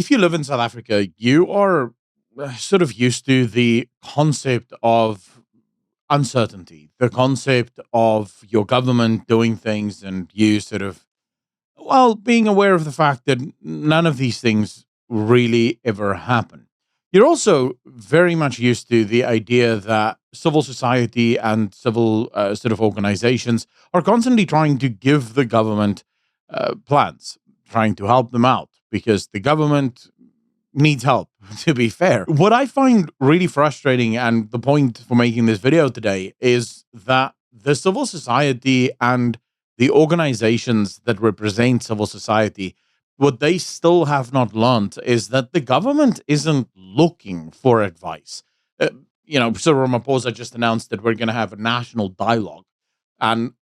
if you live in South Africa, you are sort of used to the concept of uncertainty, the concept of your government doing things and you sort of, well, being aware of the fact that none of these things really ever happen. You're also very much used to the idea that civil society and civil sort of organizations are constantly trying to give the government plans, trying to help them out because the government needs help, to be fair. What I find really frustrating, and the point for making this video today, is that the civil society and the organizations that represent civil society, what they still have not learned is that the government isn't looking for advice. Uh, Cyril Ramaphosa just announced that we're going to have a national dialogue, and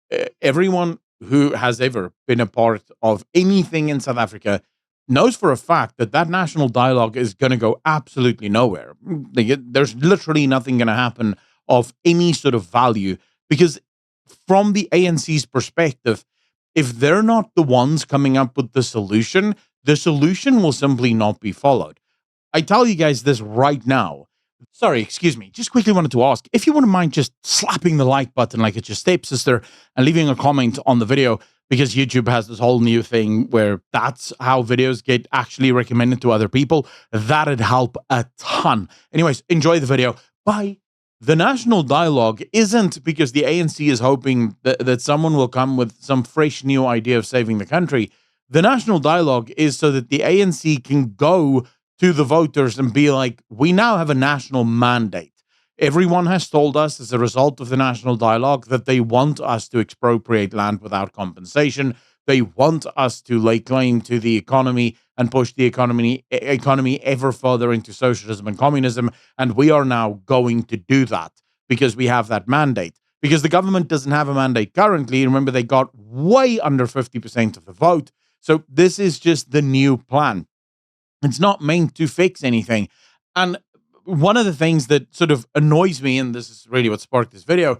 everyone who has ever been a part of anything in South Africa knows for a fact that that national dialogue is going to go absolutely nowhere. There's literally nothing going to happen of any sort of value because, from the ANC's perspective, if they're not the ones coming up with the solution will simply not be followed. I tell you guys this right now. Sorry, excuse me. Just quickly wanted to ask if you wouldn't mind just slapping the like button like it's your stepsister and leaving a comment on the video, because YouTube has this whole new thing where that's how videos get actually recommended to other people. That'd help a ton. Anyways, enjoy the video. Bye. The national dialogue isn't because the ANC is hoping that someone will come with some fresh new idea of saving the country. The national dialogue is so that the ANC can go to the voters and be like, we now have a national mandate. Everyone has told us as a result of the national dialogue that they want us to expropriate land without compensation. They want us to lay claim to the economy and push the economy ever further into socialism and communism. And we are now going to do that because we have that mandate. Because the government doesn't have a mandate currently. Remember, they got way under 50% of the vote. So this is just the new plan. It's not meant to fix anything. And one of the things that sort of annoys me, and this is really what sparked this video,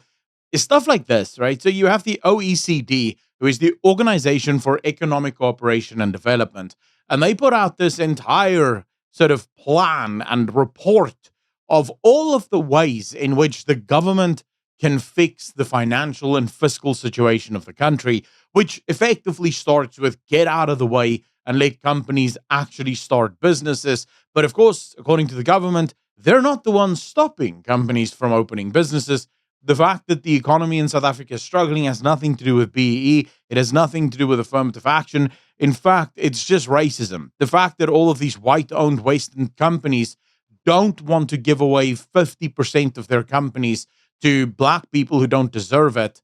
is stuff like this, right? So you have the OECD, who is the Organization for Economic Cooperation and Development, and they put out this entire sort of plan and report of all of the ways in which the government can fix the financial and fiscal situation of the country, which effectively starts with get out of the way and let companies actually start businesses. But of course, according to the government, they're not the ones stopping companies from opening businesses. The fact that the economy in South Africa is struggling has nothing to do with BEE. It has nothing to do with affirmative action. In fact, it's just racism. The fact that all of these white-owned Western companies don't want to give away 50% of their companies to black people who don't deserve it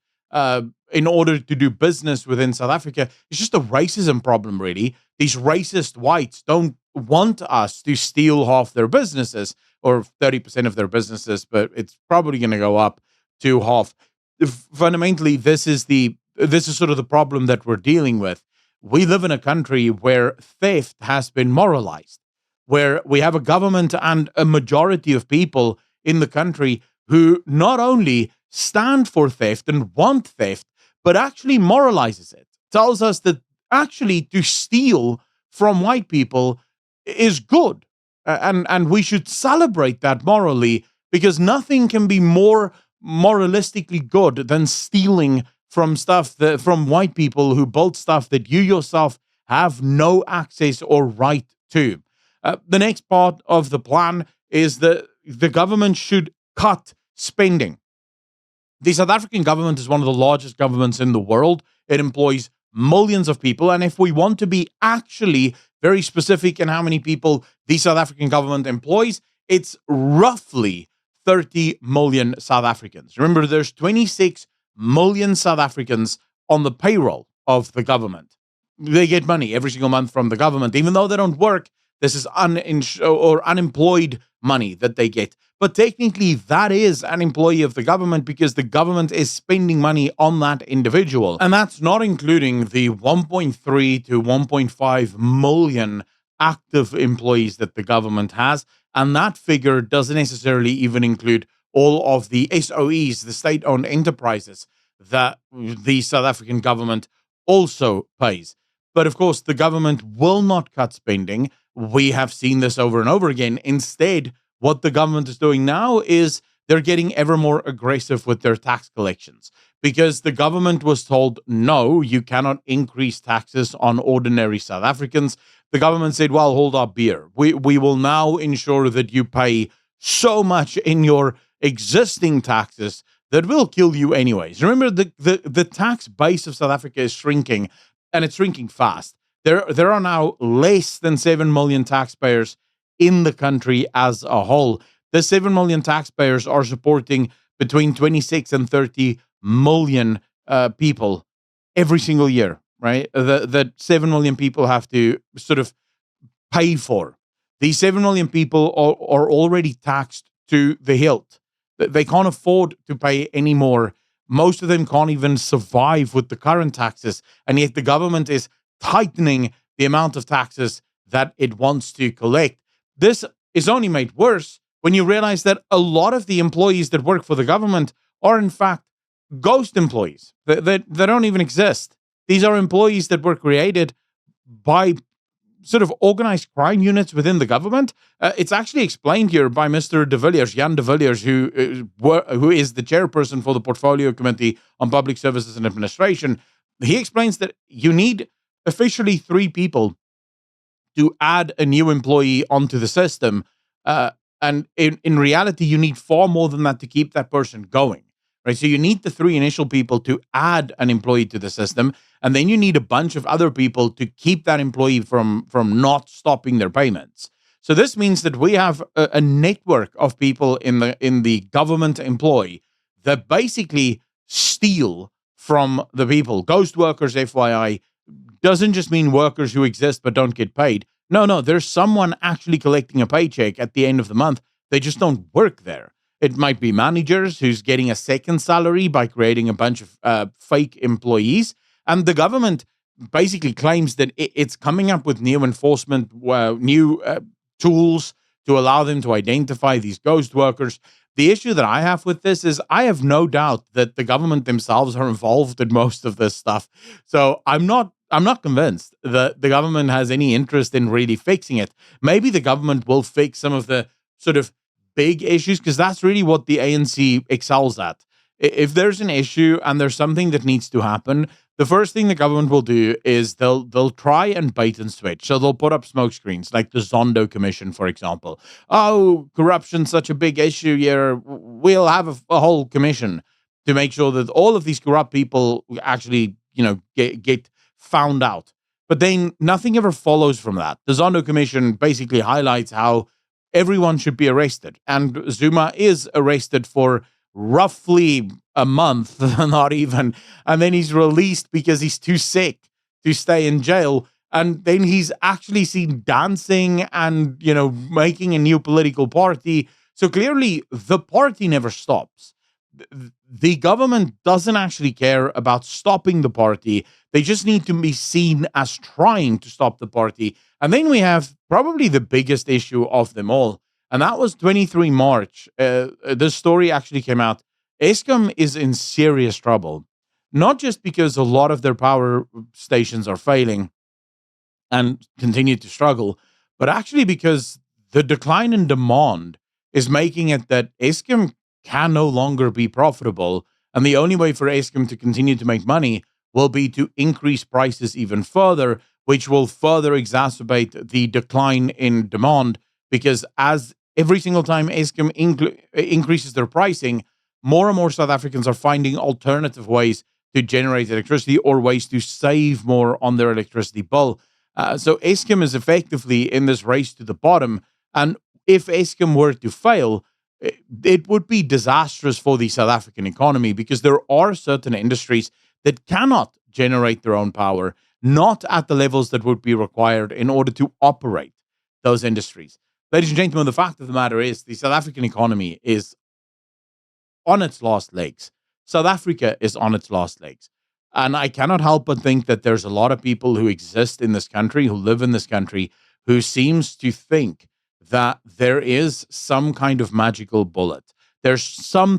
in order to do business within South Africa, it's just a racism problem, really. These racist whites don't want us to steal half their businesses or 30% of their businesses, but it's probably going to go up to half. Fundamentally, this is sort of the problem that we're dealing with. We live in a country where theft has been moralized, where we have a government and a majority of people in the country who not only stand for theft and want theft, but actually moralizes it. Tells us that actually to steal from white people is good. And we should celebrate that morally, because nothing can be more moralistically good than stealing from from white people who built stuff that you yourself have no access or right to. The next part of the plan is that the government should cut spending. The South African government is one of the largest governments in the world. It employs millions of people. And if we want to be actually very specific in how many people the South African government employs, it's roughly 30 million South Africans. Remember, there's 26 million South Africans on the payroll of the government. They get money every single month from the government, even though they don't work. This is unemployed money that they get. But technically, that is an employee of the government because the government is spending money on that individual. And that's not including the 1.3 to 1.5 million active employees that the government has. And that figure doesn't necessarily even include all of the SOEs, the state-owned enterprises, that the South African government also pays. But of course, the government will not cut spending. We have seen this over and over again. Instead, what the government is doing now is they're getting ever more aggressive with their tax collections because the government was told, no, you cannot increase taxes on ordinary South Africans. The government said, well, hold up beer. We will now ensure that you pay so much in your existing taxes that will kill you anyways. Remember, the tax base of South Africa is shrinking, and it's shrinking fast. There are now less than 7 million taxpayers in the country as a whole. The 7 million taxpayers are supporting between 26 and 30 million people every single year, right? That 7 million people have to sort of pay for. These 7 million people are already taxed to the hilt. They can't afford to pay any more. Most of them can't even survive with the current taxes. And yet the government is tightening the amount of taxes that it wants to collect. This is only made worse when you realize that a lot of the employees that work for the government are, in fact, ghost employees that don't even exist. These are employees that were created by sort of organized crime units within the government. It's actually explained here by Mr. De Villiers, Jan De Villiers, who is the chairperson for the Portfolio Committee on Public Services and Administration. He explains that you need officially 3 people to add a new employee onto the system. And in reality, you need far more than that to keep that person going. Right? So you need the 3 initial people to add an employee to the system, and then you need a bunch of other people to keep that employee from not stopping their payments. So this means that we have a network of people in the government employ that basically steal from the people. Ghost workers, FYI, doesn't just mean workers who exist but don't get paid. No, there's someone actually collecting a paycheck at the end of the month. They just don't work there. It might be managers who's getting a second salary by creating a bunch of fake employees. And the government basically claims that it's coming up with new enforcement, new tools to allow them to identify these ghost workers. The issue that I have with this is I have no doubt that the government themselves are involved in most of this stuff. So I'm not convinced that the government has any interest in really fixing it. Maybe the government will fix some of the sort of big issues, because that's really what the ANC excels at. If there's an issue and there's something that needs to happen, the first thing the government will do is they'll try and bait and switch. So they'll put up smoke screens, like the Zondo Commission, for example. Oh, corruption's such a big issue here. We'll have a whole commission to make sure that all of these corrupt people actually, get found out. But then nothing ever follows from that. The Zondo Commission basically highlights how everyone should be arrested. And Zuma is arrested for roughly a month, not even. And then he's released because he's too sick to stay in jail. And then he's actually seen dancing and, making a new political party. So clearly the party never stops. The government doesn't actually care about stopping the party. They just need to be seen as trying to stop the party. And then we have probably the biggest issue of them all. And that was 23 March. This story actually came out. Eskom is in serious trouble, not just because a lot of their power stations are failing and continue to struggle, but actually because the decline in demand is making it that Eskom can no longer be profitable. And the only way for Eskom to continue to make money will be to increase prices even further, which will further exacerbate the decline in demand. Because as every single time Eskom increases their pricing, more and more South Africans are finding alternative ways to generate electricity or ways to save more on their electricity bill. So Eskom is effectively in this race to the bottom. And if Eskom were to fail, it would be disastrous for the South African economy, because there are certain industries that cannot generate their own power, not at the levels that would be required in order to operate those industries. Ladies and gentlemen, the fact of the matter is the South African economy is on its last legs. South Africa is on its last legs. And I cannot help but think that there's a lot of people who exist in this country, who live in this country, who seems to think that there is some kind of magical bullet. There's one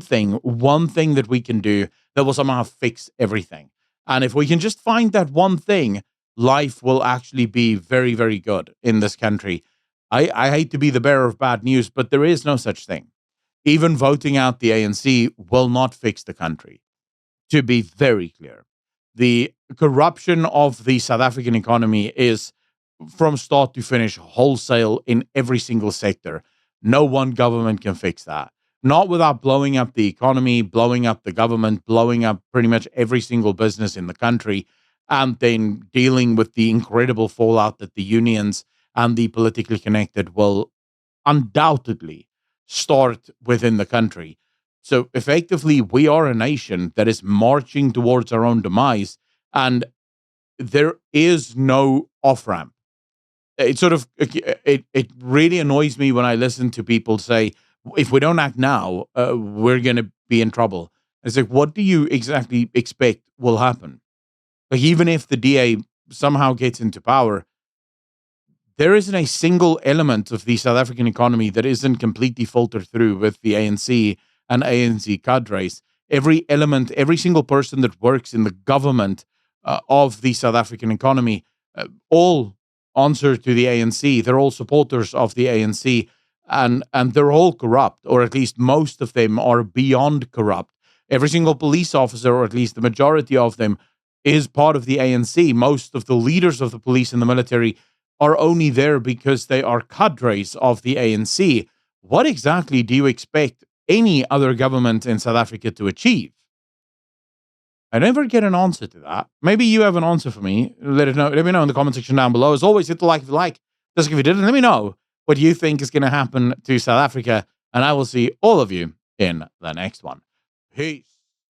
thing that we can do that will somehow fix everything. And if we can just find that one thing, life will actually be very, very good in this country. I hate to be the bearer of bad news, but there is no such thing. Even voting out the ANC will not fix the country, to be very clear. The corruption of the South African economy is from start to finish wholesale in every single sector. No one government can fix that. Not without blowing up the economy, blowing up the government, blowing up pretty much every single business in the country, and then dealing with the incredible fallout that the unions and the politically connected will undoubtedly start within the country. So effectively, we are a nation that is marching towards our own demise, and there is no off ramp. It really annoys me when I listen to people say, "If we don't act now, we're going to be in trouble." It's like, what do you exactly expect will happen? Like, even if the DA somehow gets into power, there isn't a single element of the South African economy that isn't completely filtered through with the ANC and ANC cadres. Every element, every single person that works in the government of the South African economy, all answer to the ANC. They're all supporters of the ANC, and they're all corrupt, or at least most of them are beyond corrupt. Every single police officer, or at least the majority of them, is part of the ANC. Most of the leaders of the police and the military are only there because they are cadres of the ANC. What exactly do you expect any other government in South Africa to achieve? I never get an answer to that. Maybe you have an answer for me. Let it know. Let me know in the comment section down below. As always, hit the like if you like. Just if you didn't, let me know what you think is going to happen to South Africa, and I will see all of you in the next one. Peace.